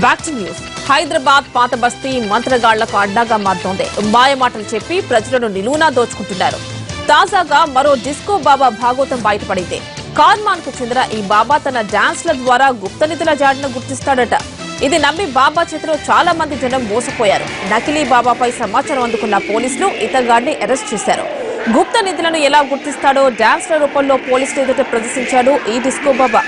Back to news. Hyderabad పాత బస్తీ మంత్రగాళ్లకు అడ్డాగా మారుతోంది. మాయమాటలు చెప్పి ప్రజలను నిలువునా దోచుకుంటున్నారు. తాజాగా మరో డిస్కో బాబా భాగోతం బయటపడింది. కార్మాన్ కు చెందిన ఈ బాబా తన డాన్స్ల ద్వారా గుప్త నిధుల జాడను గుర్తిస్తాడట. ఇది నమ్మి బాబా చేతిలో చాలా మంది జనం మోసపోయారు. నకిలీ బాబాపై సమాచారం అందుకున్న పోలీసులు ఇతగాడిని అరెస్ట్ చేశారు. గుప్త నిధులను ఎలా గుర్తిస్తాడో డాన్స్ల రూపంలో పోలీసులు ఎదుట ప్రదర్శించాడు ఈ డిస్కో బాబా.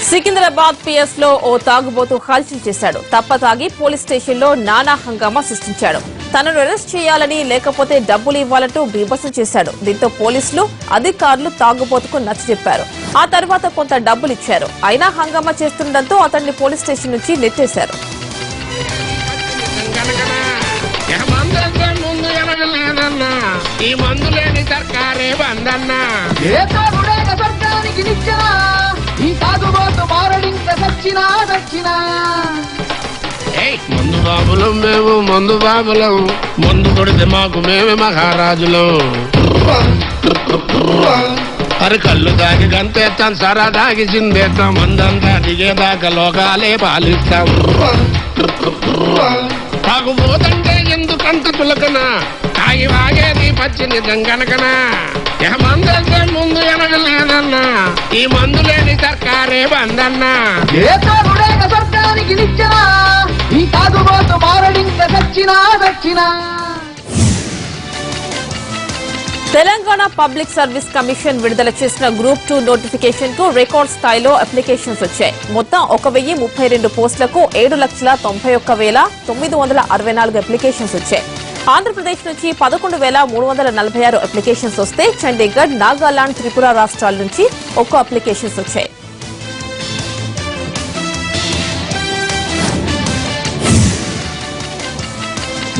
సికింద్రాబాద్ పిఎస్ లో ఓ తాగుబోతు హల్చల్ చేశాడు. తప్పతాగి పోలీస్ స్టేషన్ లో నానా హంగామా సృష్టించాడు. తనను అరెస్ట్ చేయాలని లేకపోతే డబ్బులు ఇవ్వాలంటూ బీభత్సం చేశాడు. దీంతో పోలీసులు అధికారులు తాగుబోతుకు నచ్చజెప్పారు. ఆ తర్వాత కొంత డబ్బులు ఇచ్చారు. అయినా హంగామా చేస్తుండటంతో అతన్ని పోలీస్ స్టేషన్ నుంచి నెట్టేశారు. మందు బాబులం మేము, మందు బాబులం, మందు కొడితే మాకు మేమే మహారాజులం. అరి కళ్ళు దాగి గంతేస్తాం, సరా దాగి చిందేస్తాం, మందంతా దిగేదాకా లోకాలే పాలిస్తాం. తాగుబోతంటే ఎందుకంత తులకన, తాగి వాగేది పచ్చి నిజం గనకనా. మందంటే ముందు ఎనగలేదన్నా, ఈ మందు లేని సర్కారే బందన్నా. తెలంగాణ పబ్లిక్ సర్వీస్ కమిషన్ విడుదల చేసిన గ్రూప్ 2 నోటిఫికేషన్ కు రికార్డ్ స్థాయిలో అప్లికేషన్స్ వచ్చాయి. మొత్తం 1032 పోస్టులకు 7,91,964 అప్లికేషన్స్ వచ్చాయి. ఆంధ్రప్రదేశ్ నుంచి 11,346 అప్లికేషన్స్ వస్తే చండీగఢ్, నాగాలాండ్, త్రిపుర రాష్ట్రాల నుంచి ఒక్కో అప్లికేషన్స్ వచ్చాయి.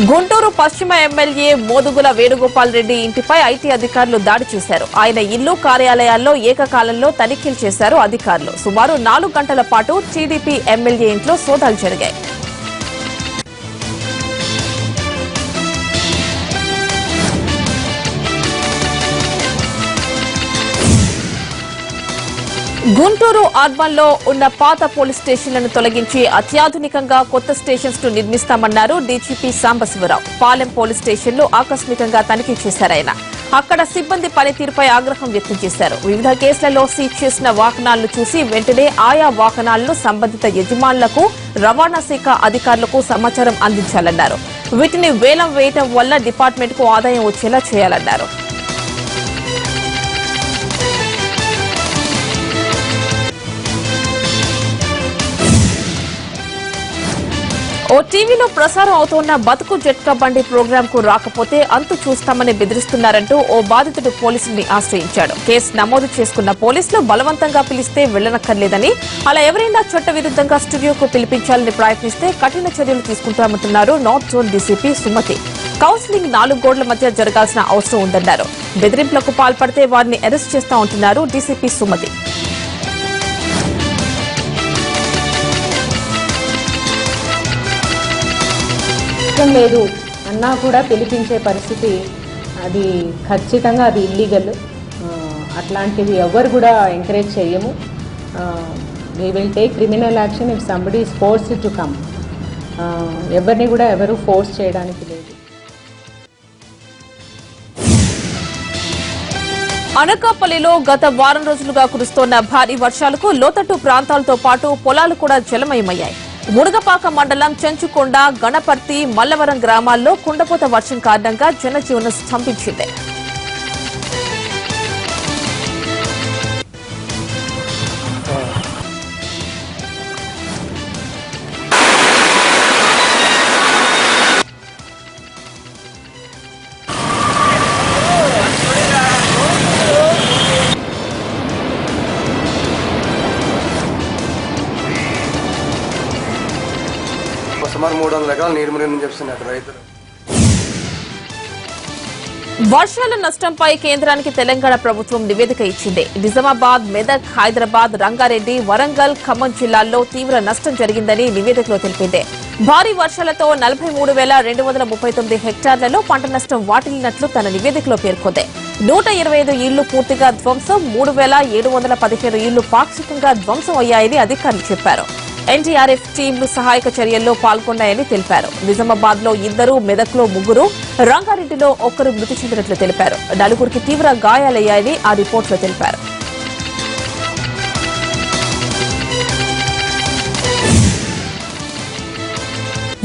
గుంటూరు పశ్చిమ ఎమ్మెల్యే మోదుగుల వేణుగోపాల్ రెడ్డి ఇంటిపై ఐటీ అధికారులు దాడి చేశారు. ఆయన ఇల్లు, కార్యాలయాల్లో ఏకకాలంలో తనిఖీలు చేశారు అధికారులు. సుమారు 4 గంటల పాటు టీడీపీ ఎమ్మెల్యే ఇంట్లో సోదాలు జరిగాయి. గుంటూరు అర్బన్ లో ఉన్న పాత పోలీస్ స్టేషన్లను తొలగించి అత్యాధునికంగా కొత్త స్టేషన్స్ ను నిర్మిస్తామన్నారు DGP Sambasiva Rao. Palem police station లో ఆకస్మికంగా తనిఖీ చేశారాయన. అక్కడ సిబ్బంది పనితీరుపై ఆగ్రహం వ్యక్తం చేశారు. వివిధ కేసులలో సీజ్ చేసిన వాహనాలను చూసి వెంటనే ఆయా వాహనాలను సంబంధిత యజమానులకు, రవాణా శాఖ అధికారులకు సమాచారం అందించాలన్నారు. వీటిని వేలం వేయడం వల్ల డిపార్ట్మెంట్ కు ఆదాయం వచ్చేలా చేయాలన్నారు. ఓ టీవీలో ప్రసారం అవుతోన్న బతుకు జట్కా బండి ప్రోగ్రాం కు రాకపోతే అంతు చూస్తామని బెదిరిస్తున్నారంటూ ఓ బాధితుడు పోలీసుల్ని ఆశ్రయించాడు. కేసు నమోదు చేసుకున్న పోలీసులు బలవంతంగా పిలిస్తే వెళ్లనక్కర్లేదని, అలా ఎవరైనా చట్టవిరుద్ధంగా స్టూడియోకు పిలిపించాలని ప్రయత్నిస్తే కఠిన చర్యలు తీసుకుంటామంటున్నారు north zone DCP Sumathi. Counselling 4 గోడల మధ్య జరగాల్సిన అవసరం ఉందన్నారు. బెదిరింపులకు పాల్పడితే వారిని అరెస్ట్ చేస్తా ఉంటున్నారు డీసీపీ సుమతి. లేదు అన్నా కూడా పిలిపించే పరిస్థితి అది ఖచ్చితంగా అది ఇల్లీగల్. అట్లాంటివి ఎవరు కూడా ఎంకరేజ్ చేయము. We will take criminal action if somebody is forced to come. ఎవరిని కూడా ఎవరు ఫోర్స్ చేయడానికి లేదు. అనకాపల్లిలో గత వారం రోజులుగా కురుస్తోన్న భారీ వర్షాలకు లోతట్టు ప్రాంతాలతో పాటు పొలాలు కూడా జలమయమయ్యాయి. మునగపాక మండలం చెంచుకొండ, గణపర్తి, మల్లవరం గ్రామాల్లో కుండపోత వర్షం కారణంగా జనజీవనం స్తంభించింది. సుమారు 300 ఎకరాలు నీరు మునిగిందని చెప్తున్నారు రైతులు. వర్షాల నష్టంపై కేంద్రానికి తెలంగాణ ప్రభుత్వం నివేదిక ఇచ్చింది. నిజామాబాద్, మెదక్, హైదరాబాద్, రంగారెడ్డి, వరంగల్, ఖమ్మం జిల్లాల్లో తీవ్ర నష్టం జరిగిందని నివేదికలో తెలిపింది. భారీ వర్షాలతో 43,239 హెక్టార్లలో పంట నష్టం వాటిల్లినట్లు తన నివేదికలో పేర్కొంది. 125 ఇళ్లు పూర్తిగా ధ్వంసం, 3,717 ఇళ్లు పాక్షికంగా ధ్వంసం అయ్యాయని అధికారులు చెప్పారు. ఎన్డీఆర్ఎఫ్ టీంలు సహాయక చర్యల్లో పాల్గొన్నాయని తెలిపారు. నిజామాబాద్ లో 2, మెదక్ లో 3, రంగారెడ్డిలో 1 మృతి చెందినట్లు తెలిపారు. 4 తీవ్ర గాయాలయ్యాయని ఆ రిపోర్టులో తెలిపారు.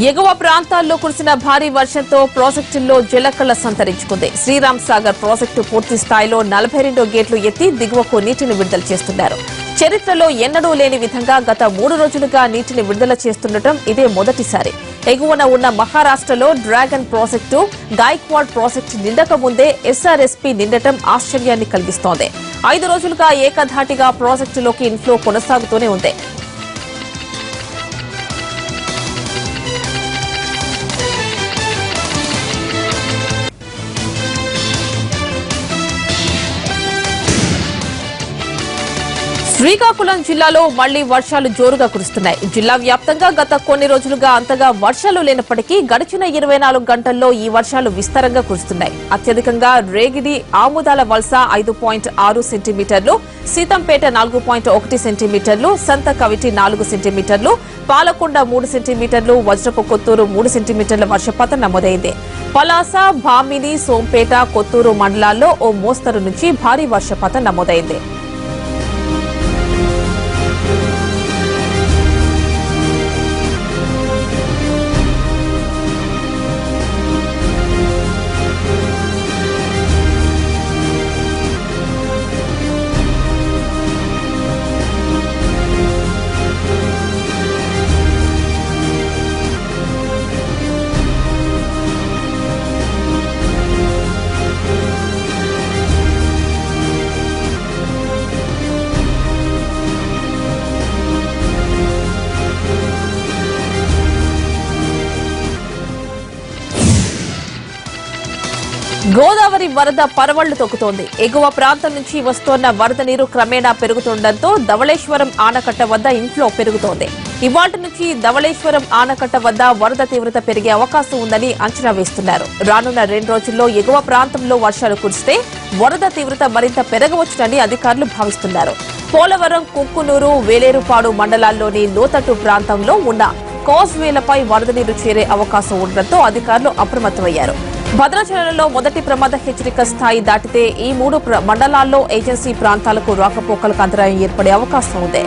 ఎగువ ప్రాంతాల్లో కురిసిన భారీ వర్షంతో ప్రాజెక్టుల్లో జలకళ సంతరించుకుంది. శ్రీరామ్ సాగర్ ప్రాజెక్టు పూర్తి స్థాయిలో 42 గేట్లు ఎత్తి దిగువకు నీటిని విడుదల చేస్తున్నారు. చరిత్రలో ఎన్నడూ లేని విధంగా గత 3 రోజులుగా నీటిని విడుదల చేస్తుండటం ఇదే మొదటిసారి. ఎగువన ఉన్న మహారాష్ట్రలో డ్రాగన్ ప్రాజెక్టు, గాయక్వాడ్ ప్రాజెక్టు నిండక ముందే ఎస్ఆర్ఎస్పీ నిండటం ఆశ్చర్యాన్ని కలిగిస్తోంది. 5 రోజులుగా ఏకధాటిగా ప్రాజెక్టులోకి ఇన్ఫ్లో కొనసాగుతూనే ఉంది. శ్రీకాకుళం జిల్లాలో మళ్లీ వర్షాలు జోరుగా కురుస్తున్నాయి. జిల్లా వ్యాప్తంగా గత కొన్ని రోజులుగా అంతగా వర్షాలు లేనప్పటికీ గడిచిన 24 గంటల్లో ఈ వర్షాలు విస్తారంగా కురుస్తున్నాయి. అత్యధికంగా రేగిడి, ఆముదాల వలస 5.6 సెంటీమీటర్లు, సీతంపేట 4.1 సెంటీమీటర్లు, సంత కవిటి 4 సెంటీమీటర్లు, పాలకొండ 3 సెంటీమీటర్లు, వజ్రపు కొత్తూరు 3 సెంటీమీటర్ల వర్షపాతం నమోదైంది. పలాస, భామిని, సోంపేట, కొత్తూరు మండలాల్లో ఓ మోస్తరు నుంచి భారీ వర్షపాతం నమోదైంది. గోదావరి వరద పరవళ్లు తొక్కుతోంది. ఎగువ ప్రాంతం నుంచి వస్తోన్న వరద నీరు క్రమేణా పెరుగుతుండటంతో ధవళేశ్వరం ఆనకట్ట వద్ద ఇన్ఫ్లో పెరుగుతోంది. ఇవాళ్టి నుంచి ధవళేశ్వరం ఆనకట్ట వద్ద వరద తీవ్రత పెరిగే అవకాశం ఉందని అంచనా వేస్తున్నారు. రానున్న 2 రోజుల్లో ఎగువ ప్రాంతంలో వర్షాలు కురిస్తే వరద తీవ్రత మరింత పెరగవచ్చునని అధికారులు భావిస్తున్నారు. పోలవరం, కుక్కునూరు, వేలేరుపాడు మండలాల్లోని లోతట్టు ప్రాంతంలో ఉన్న కాజ్వేలపై వరద నీరు చేరే అవకాశం ఉండడంతో అధికారులు అప్రమత్తమయ్యారు. భద్రాచలంలో మొదటి ప్రమాద హెచ్చరిక స్థాయి దాటితే ఈ 3 మండలాల్లో ఏజెన్సీ ప్రాంతాలకు రాకపోకలకు అంతరాయం ఏర్పడే అవకాశం ఉంది.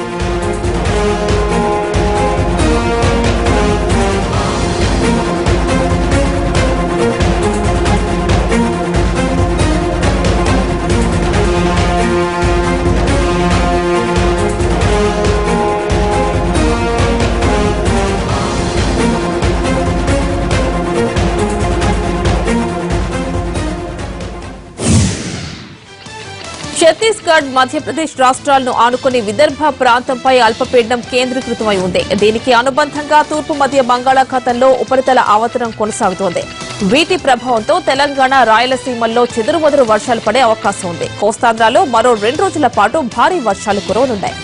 ఛత్తీస్గఢ్, మధ్యప్రదేశ్ రాష్ట్రాలను ఆనుకుని విదర్భ ప్రాంతంపై అల్పపీడనం కేంద్రీకృతమై ఉంది. దీనికి అనుబంధంగా తూర్పు మధ్య బంగాళాఖాతంలో ఉపరితల ఆవర్తనం కొనసాగుతోంది. వీటి ప్రభావంతో తెలంగాణ, రాయలసీమల్లో చెదురుమదురు వర్షాలు పడే అవకాశం ఉంది. కోస్తాంధ్రలో మరో 2 రోజుల పాటు భారీ వర్షాలు కురవనున్నాయి.